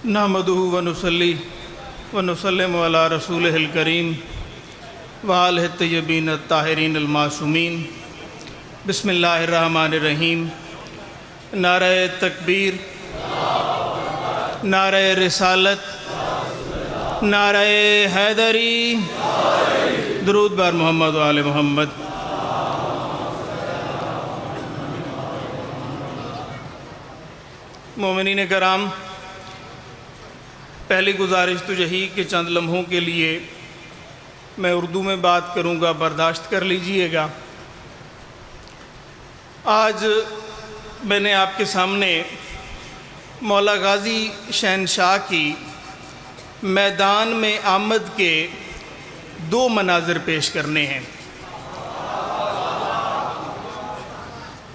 नहमदुहु व नुसल्ली व नुसल्लिमु अला रसूलिहिल करीम व आलिहि तय्यबीन अत्ताहिरीन अल-मासूमीन। बिस्मिल्लाहिर्रहमानिर्रहीम। नारे तकबीर, नारे रिसालत, नारे हैदरी, दुरूद बर मोहम्मद व आले मोहम्मद। मोमिनीन कराम, पहली गुजारिश तो यही कि चंद लम्हों के लिए मैं उर्दू में बात करूंगा, बर्दाश्त कर लीजिएगा। आज मैंने आपके सामने मौला गाज़ी शहनशाह की मैदान में आमद के दो मनाज़िर पेश करने हैं।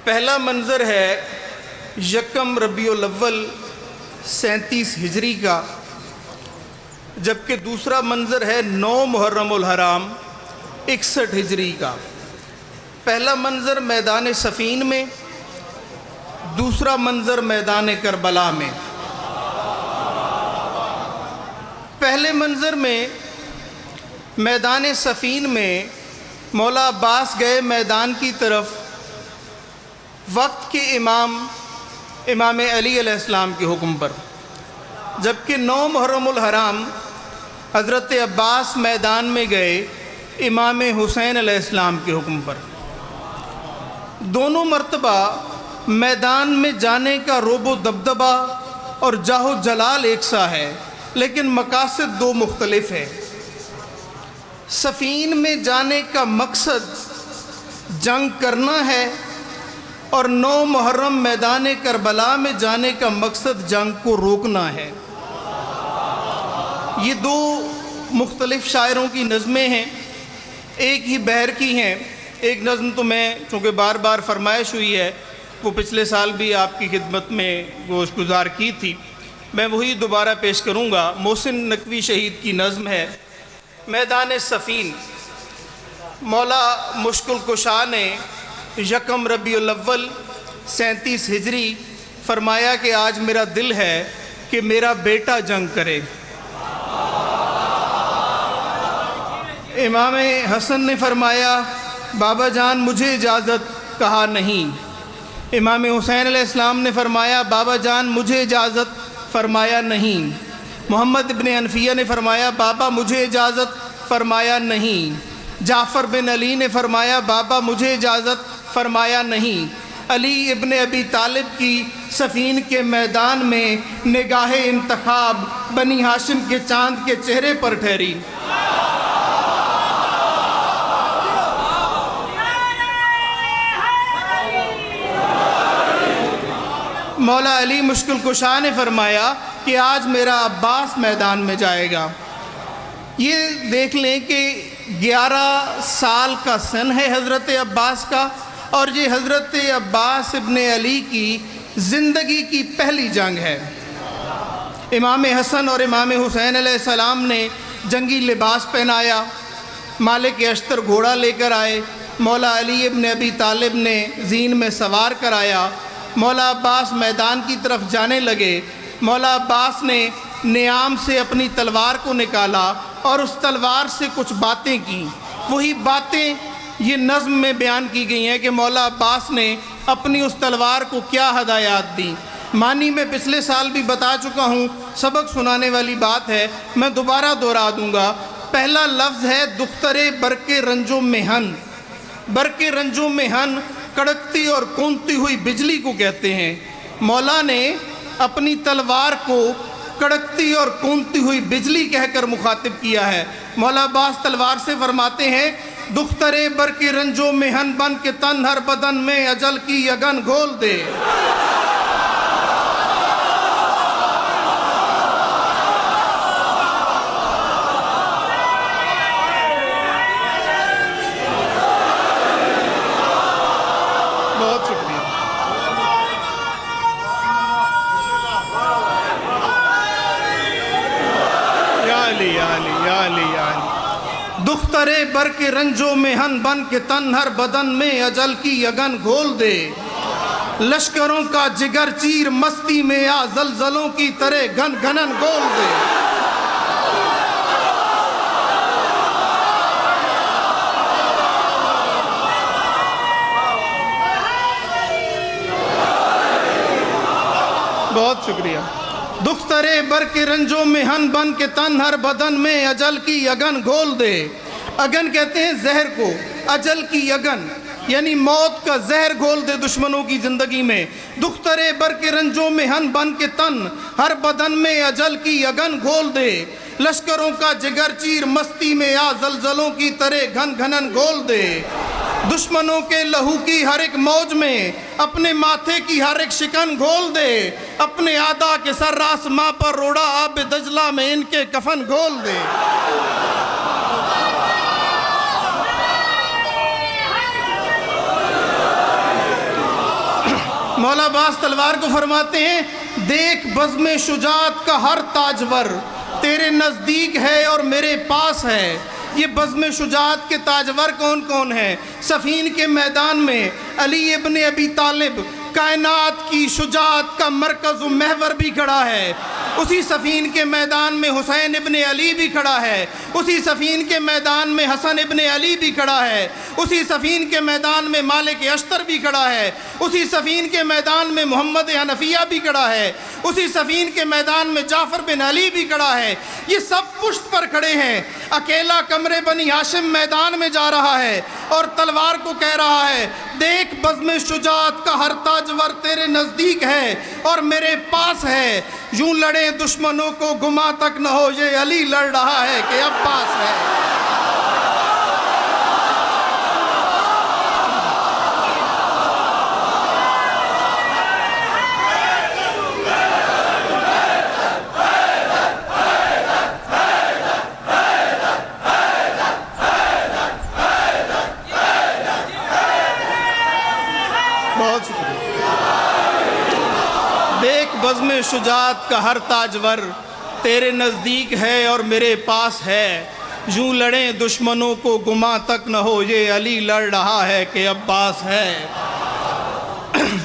पहला मंज़र है यकम रबीउल अव्वल 37 हिजरी का, जबकि दूसरा मंज़र है 9 मुहर्रमुल हराम 61 हिजरी का। पहला मंज़र मैदान सफ़ीन में, दूसरा मंज़र मैदान करबला में। पहले मंज़र में मैदान सफ़ीन में मौला अब्बास गए मैदान की तरफ वक्त के इमाम अली अलैहिस्सलाम के हुक्म पर, जबकि 9 मुहर्रमुल हराम हज़रत अब्बास मैदान में गए इमाम हुसैन अलैहिस्सलाम के हुक्म पर। दोनों मर्तबा मैदान में जाने का रोबो दबदबा और जाहो जलाल एक सा है, लेकिन मकासद दो मुख्तलिफ है। सफ़ीन में जाने का मकसद जंग करना है और 9 मुहर्रम मैदान करबला में जाने का मकसद जंग को रोकना है। ये दो मुख्तलिफ शायरों की नज़में हैं, एक ही बहर की हैं। एक नज़म तो मैं, चूँकि बार बार फरमाइश हुई है, वो पिछले साल भी आपकी खिदमत में गोशगुजार की थी, मैं वही दोबारा पेश करूँगा। मोहसिन नकवी शहीद की नज़म है मैदान सफ़ीन। मौला मुश्किल कुशा ने यकम रबीउल अव्वल 37 हिजरी फरमाया कि आज मेरा दिल है कि मेरा बेटा जंग करे। इमाम हसन ने फरमाया बाबा जान मुझे इजाज़त, कहा नहीं। इमाम हुसैन अलैहिस्सलाम ने फरमाया बाबा जान मुझे इजाज़त, फरमाया नहीं। मोहम्मद इब्न अनफिया ने फरमाया बाबा मुझे इजाज़त, फरमाया नहीं। जाफ़र बिन अली ने फरमाया बाबा मुझे इजाज़त, फरमाया नहीं। अली इब्न अबी तालिब की सफ़ीन के मैदान में निगाह इंतखाब बनी हाशिम के चांद के चेहरे पर ठहरी। मौला अली मुश्किल कुशा ने फरमाया कि आज मेरा अब्बास मैदान में जाएगा। ये देख लें कि 11 साल का सन है हज़रत अब्बास का, और ये हज़रत अब्बास इब्न अली की ज़िंदगी की पहली जंग है। इमाम हसन और इमाम हुसैन अलैहिस्सलाम ने जंगी लिबास पहनाया, मालिक अश्तर घोड़ा लेकर आए, मौला अली इब्न अबी तालिब ने ज़ीन में सवार कराया। मौला अब्बास मैदान की तरफ जाने लगे। मौला अब्बास ने नियाम से अपनी तलवार को निकाला और उस तलवार से कुछ बातें की। वही बातें ये नज़्म में बयान की गई हैं कि मौला अब्बास ने अपनी उस तलवार को क्या हदायत दी। मानी मैं पिछले साल भी बता चुका हूँ, सबक सुनाने वाली बात है, मैं दोबारा दोहरा दूँगा। पहला लफ्ज़ है दुख्तरे बरके रंजो मेहन। बरके रंजो मेहन कड़कती और कूदती हुई बिजली को कहते हैं। मौला ने अपनी तलवार को कड़कती और कूदती हुई बिजली कहकर मुखातिब किया है। मौला अब्बास तलवार से फरमाते हैं दुख्तरे बर के रंजो मेहन बन के तन हर बदन में अजल की यगन घोल दे। बहुत शुक्रिया। दुख्तरे बर के रंजो मेहन बन के तन हर बदन में अजल की यगन घोल दे। लश्करों का जिगर चीर मस्ती में आ जलजलों की तरह घन घनन गोल दे। बहुत शुक्रिया। दुख तरे बर के रंजों में हन बन के तन हर बदन में अजल की अगन घोल दे। अगन कहते हैं जहर को, अजल की अगन यानी मौत का जहर घोल दे दुश्मनों की ज़िंदगी में। दुख तरे बर के रंजों में हन बन के तन हर बदन में अजल की अगन घोल दे। लश्करों का जिगर चीर मस्ती में आ जलजलों की तरह घन घनन घोल दे। दुश्मनों के लहू की हर एक मौज में अपने माथे की हर एक शिकन घोल दे। अपने आदा के सर्रास माँ पर रोड़ा आब दजला में इनके कफन घोल दे। मौला अब्बास तलवार को फरमाते हैं, देख बज़्म शुजात का हर ताजवर तेरे नज़दीक है और मेरे पास है। ये बज़्म शुजात के ताजवर कौन कौन है? सफ़ीन के मैदान में अली इब्न अबी तालिब कायनात की शुजात का मरकज़ महवर भी खड़ा है। उसी सफ़ीन के मैदान में हुसैन इब्न अली भी खड़ा है। उसी सफ़ीन के मैदान में हसन इब्न अली भी खड़ा है। उसी सफ़ीन के मैदान में मालिक अश्तर भी खड़ा है। उसी सफ़ीन के मैदान में मोहम्मद हनफिया भी खड़ा है। उसी सफ़ीन के मैदान में जाफ़र बिन अली भी खड़ा है। ये सब पुश्त पर खड़े हैं। अकेला कमरे बनी हाशिम मैदान में जा रहा है और तलवार को कह रहा है, देख बज़्म शुजात का हर ताजवर तेरे नज़दीक है और मेरे पास है। यूं लड़े दुश्मनों को गुमा तक न हो, ये अली लड़ रहा है कि अब्बास है। बहुत शुक्रिया। देख बज़्म शुजात का हर ताजवर तेरे नज़दीक है और मेरे पास है। यूं लड़ें दुश्मनों को गुमा तक न हो, ये अली लड़ रहा है कि अब्बास है।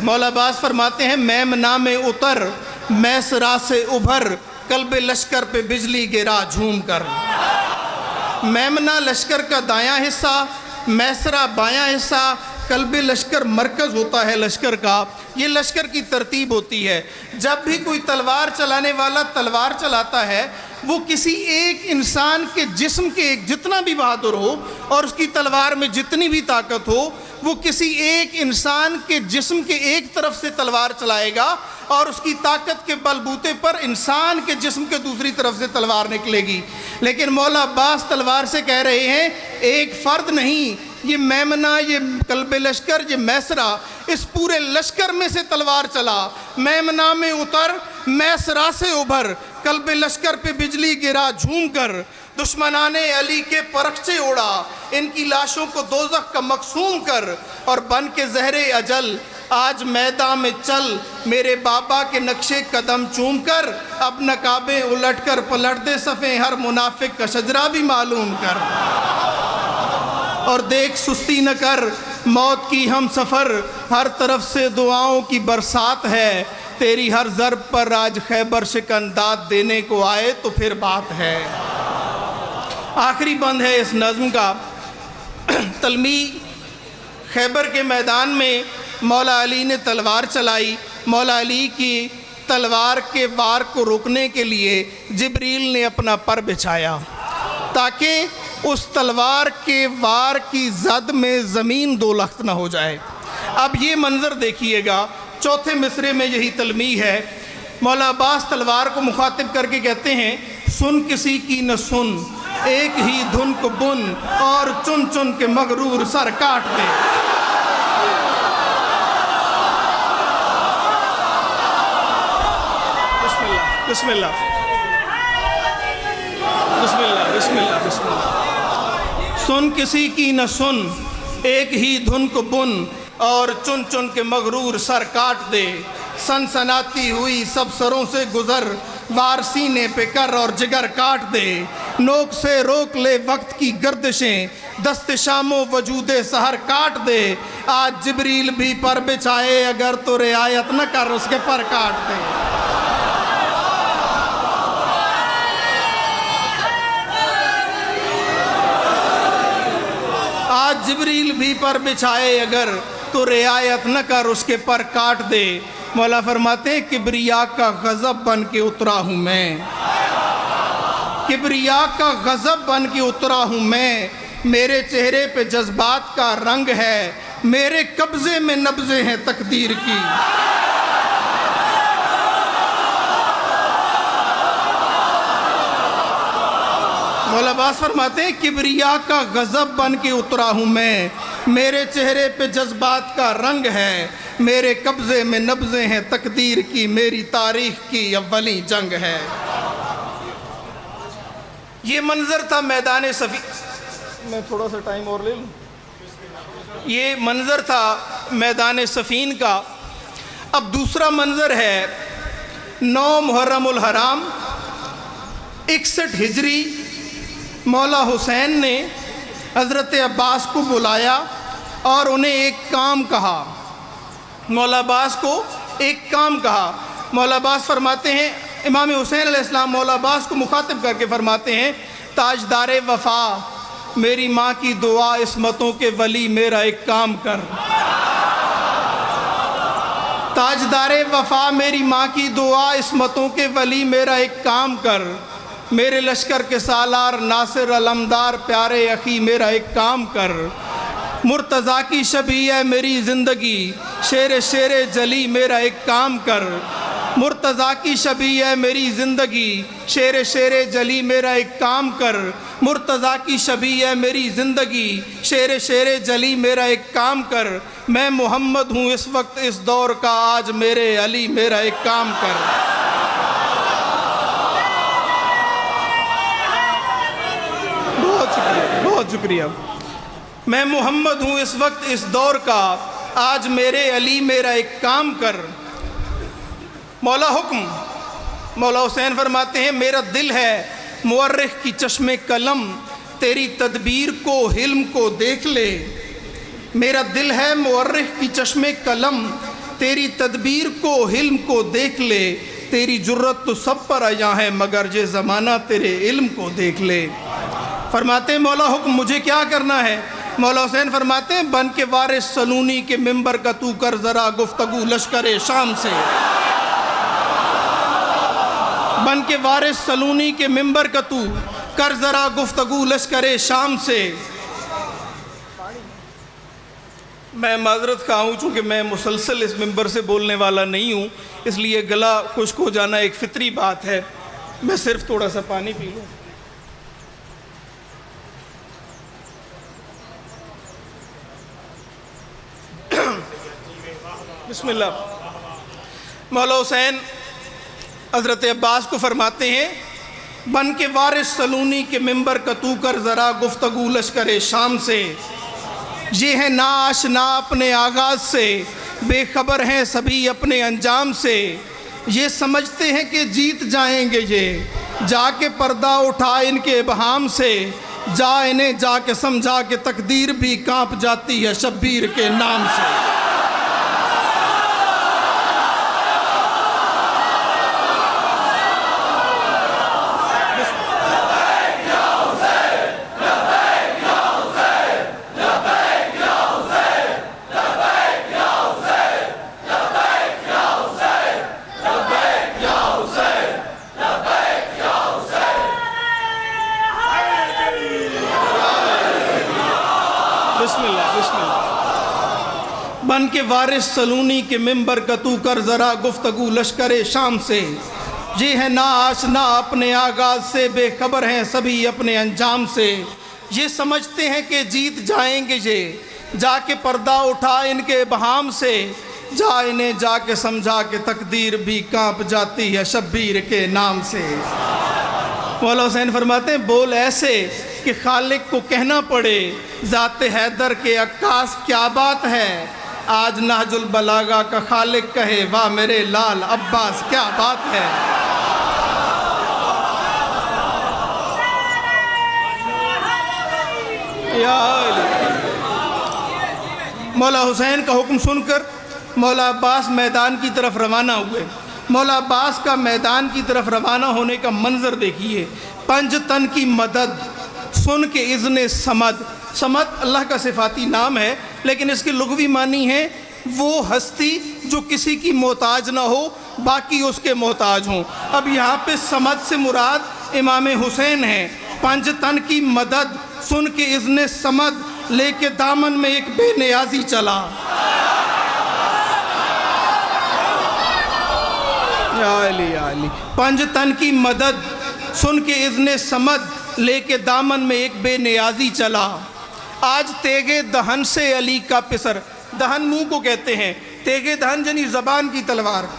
मौला अब्बास फरमाते हैं, मैमना में उतर मैसरा से उभर कल्ब लश्कर पे बिजली गिरा झूम कर। मैमना लश्कर का दायां हिस्सा, मैसरा बायां हिस्सा, कल्ब लश्कर मरकज़ होता है लश्कर का। ये लश्कर की तरतीब होती है। जब भी कोई तलवार चलाने वाला तलवार चलाता है, वो किसी एक इंसान के जिस्म के एक जितना भी बहादुर हो और उसकी तलवार में जितनी भी ताकत हो, वो किसी एक इंसान के जिस्म के एक तरफ से तलवार चलाएगा और उसकी ताकत के बलबूते पर इंसान के जिस्म के दूसरी तरफ से तलवार निकलेगी। लेकिन मौला अब्बास तलवार से कह रहे हैं, एक फ़र्द नहीं, ये मैमना, ये कल्ब लश्कर, ये मैसरा, इस पूरे लश्कर में से तलवार चला। मैमना में उतर मैसरा से उभर कल्ब लश्कर पे बिजली गिरा झूम कर। दुश्मनाने अली के परखचे उड़ा, इनकी लाशों को दोज़ख का मकसूम कर। और बन के ज़हरे अजल आज मैदान में चल, मेरे बाबा के नक्शे कदम चूम कर। अब नकाबे उलट कर पलट दे सफ़े, हर मुनाफिक का शजरा भी मालूम कर। और देख सुस्ती न कर मौत की हम सफ़र, हर तरफ से दुआओं की बरसात है। तेरी हर ज़रब पर आज खैबर शिकन दाद देने को आए तो फिर बात है। आखिरी बंद है इस नज़्म का। तलमी खैबर के मैदान में मौला अली ने तलवार चलाई। मौला अली की तलवार के वार को रोकने के लिए जिब्रील ने अपना पर बिछाया ताकि उस तलवार के वार की जद में ज़मीन दो लख्त न हो जाए। अब ये मंज़र देखिएगा, चौथे मिसरे में यही तलमी है। मौला अब्बास तलवार को मुखातिब करके कहते हैं, सुन किसी की न सुन, एक ही धुन को बुन और चुन चुन के मगरूर सर काट दे। बिस्मिल्लाह बिस्मिल्लाह बिस्मिल्लाह बिस्मिल्लाह बिस्मिल्लाह। सुन किसी की न सुन, एक ही धुन को बुन और चुन चुन के मगरूर सर काट दे। सनसनाती हुई सब सरों से गुज़र, वार सीने पे कर और जिगर काट दे, नोक से रोक ले वक्त की गर्दिशें, दस्त शामो वजूदे सहर काट दे। आज जिब्रील भी पर बिछाए, अगर तो रियायत न कर उसके पर काट दे। आज जिब्रील भी पर बिछाए, अगर तो रियायत न कर उसके पर काट दे। मौला फरमाते हैं किबरिया का गज़ब बन के उतरा हूँ मैं, किबरिया का गज़ब बन के उतरा हूँ मैं, मेरे चेहरे पे जज्बात का रंग है, मेरे कब्ज़े में नब्ज़े हैं तकदीर की। मौला अब्बास फरमाते हैं किबरिया का गज़ब बन के उतरा हूँ मैं, मेरे चेहरे पे जज्बात का रंग है, मेरे कब्ज़े में नब्ज़े हैं तकदीर की, मेरी तारीख़ की अव्वली जंग है। ये मंज़र था मैदान सफ़ी, मैं थोड़ा सा टाइम और ले लूँ। ये मंज़र था मैदान सफ़ीन का। अब दूसरा मंज़र है 9 मुहर्रमुल हराम 61 हिजरी। मौला हुसैन ने हज़रत अब्बास को बुलाया और उन्हें एक काम कहा। मौला अब्बास को एक काम कहा। मौला अब्बास फरमाते हैं, इमाम हुसैन अलैहिस्सलाम मौला अब्बास को मुखातिब करके फरमाते हैं, ताजदारे वफ़ा मेरी माँ की दुआ इस्मतों के वली मेरा एक काम कर। ताजदारे वफ़ा मेरी माँ की दुआ इस्मतों के वली मेरा एक काम कर, मेरे लश्कर के सालार नासिर अलमदार प्यारे अखी मेरा एक काम कर। मुर्तज़ा की शबी है मेरी ज़िंदगी, शेर शेर जली मेरा एक काम कर। मुर्तज़ा की शबी है मेरी ज़िंदगी, शेर शेर जली मेरा एक काम कर। मुर्तज़ा की शबी है मेरी ज़िंदगी, शेर शेर जली मेरा एक काम कर। मैं मोहम्मद हूँ इस वक्त इस दौर का, आज मेरे अली मेरा एक काम कर। बहुत शुक्रिया। मैं मोहम्मद हूँ इस वक्त इस दौर का, आज मेरे अली मेरा एक काम कर। मौला हुक्म, मौला हुसैन फरमाते हैं, मेरा दिल है मुअर्रिख की चश्मे कलम, तेरी तदबीर को हिल्म को देख ले। मेरा दिल है मुअर्रिख की चश्मे कलम, तेरी तदबीर को हिल्म को देख ले। तेरी जुर्रत तो सब पर आया है, मगर ये ज़माना तेरे इल्म को देख ले। फरमाते हैं मौला हुक्म, मुझे क्या करना है? मौला हुसैन फरमाते हैं, बन के वारिस सलूनी के मिंबर का तू कर ज़रा गुफ्तगू लश्कर शाम से। बन के वारिस सलूनी के मिंबर का तू कर ज़रा गुफ्तगू लश्कर शाम से। मैं माजरत खा हूँ, चूँकि मैं मुसलसल इस मिंबर से बोलने वाला नहीं हूँ, इसलिए गला खुश्क हो जाना एक फितरी बात है। मैं सिर्फ थोड़ा सा पानी पी लूँ। बिस्मिल्लाह। मौला हुसैन हज़रत अब्बास को फरमाते हैं, बन के वारिस सलूनी के मिंबर का तू कर ज़रा गुफ्तगू लश्कर शाम से। ये है ना आशना अपने आगाज़ से, बेखबर हैं सभी अपने अंजाम से। ये समझते हैं कि जीत जाएंगे ये, जाके पर्दा उठा इनके इबहाम से। जा इन्हें जाके समझा के तकदीर भी कांप जाती है शब्बीर के नाम से। बन के वारिस सलूनी के मिंबर का तू कर ज़रा गुफ्तगू लश्कर शाम से। ये है ना आशना अपने आगाज़ से, बेखबर हैं सभी अपने अंजाम से। ये समझते हैं कि जीत जाएंगे ये, जाके पर्दा उठा इनके बहाम से। जा इन्हें जाके समझा के तकदीर भी कांप जाती है शब्बीर के नाम से। मौला हुसैन फरमाते हैं, बोल ऐसे कि खालिक को कहना पड़े, ज़ाते हैदर के अक्कास क्या बात है। आज नहजुल बलागा का खालिक कहे, वाह मेरे लाल अब्बास क्या बात है। या अली। मौला हुसैन का हुक्म सुनकर मौला अब्बास मैदान की तरफ रवाना हुए। मौला अब्बास का मैदान की तरफ रवाना होने का मंजर देखिए। पंज तन की मदद सुन के इज़्ने समद, समद अल्लाह का सिफाती नाम है, लेकिन इसकी लुग़वी मानी है वो हस्ती जो किसी की मोहताज ना हो, बाकी उसके मोहताज हों। अब यहाँ पे समद से मुराद इमाम हुसैन है। पंज तन की मदद सुन के इज़्ने समद लेके दामन में एक बेनियाजी चला। या अली या अली। पंज तन की मदद सुन के इज़्ने समद लेके दामन में एक बेनियाजी चला। आज तेगे दहन से अली का पिसर, दहन मुंह को कहते हैं, तेगे दहन यानी ज़बान की तलवार।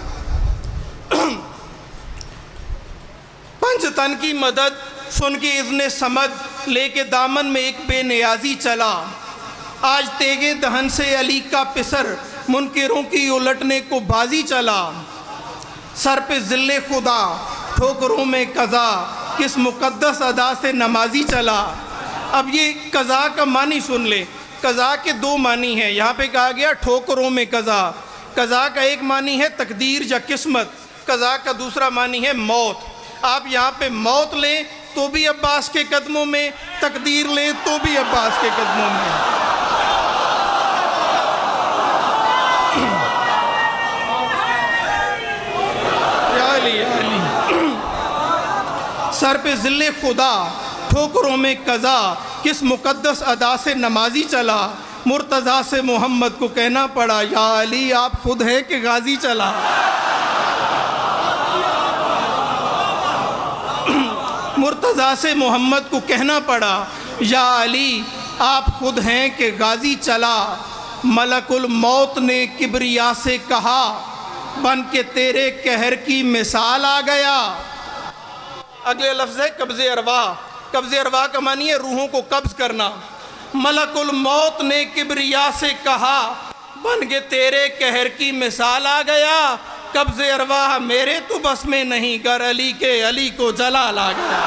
पंज तन की मदद सुन के इज़्ने समद लेके दामन में एक बेनियाजी चला। आज तेगे दहन से अली का पिसर मुनकिरों की उलटने को बाजी चला। सर पे ज़िल्ले खुदा ठोकरों में कज़ा किस मुक़द्दस अदा से नमाजी चला। अब ये कज़ा का मानी सुन ले। कज़ा के दो मानी हैं। यहाँ पे कहा गया ठोकरों में कज़ा। कज़ा का एक मानी है तकदीर या किस्मत, कज़ा का दूसरा मानी है मौत। आप यहाँ पे मौत लें तो भी अब्बास के कदमों में, तकदीर लें तो भी अब्बास के कदमों में। सर पे ज़िल्ले खुदा ठोकरों में कज़ा किस मुक़द्दस अदा से नमाजी चला। मुर्तज़ा से मोहम्मद को कहना पड़ा या अली आप खुद हैं कि गाजी चला। मुर्तज़ा से मोहम्मद को कहना पड़ा या अली आप खुद हैं कि गाजी चला। मलकुल मौत ने किबरिया से कहा बन के तेरे कहर की मिसाल आ गया। अगले लफ्ज़ है कब्ज़े अरवा। कब्ज़े अरवा का मानी है रूहों को कब्ज़ करना। मलकुल मौत ने किबरिया से कहा बन के तेरे कहर की मिसाल आ गया। कब्ज़े अरवा मेरे तो बस में नहीं, कर अली के अली को जलाल आ गया।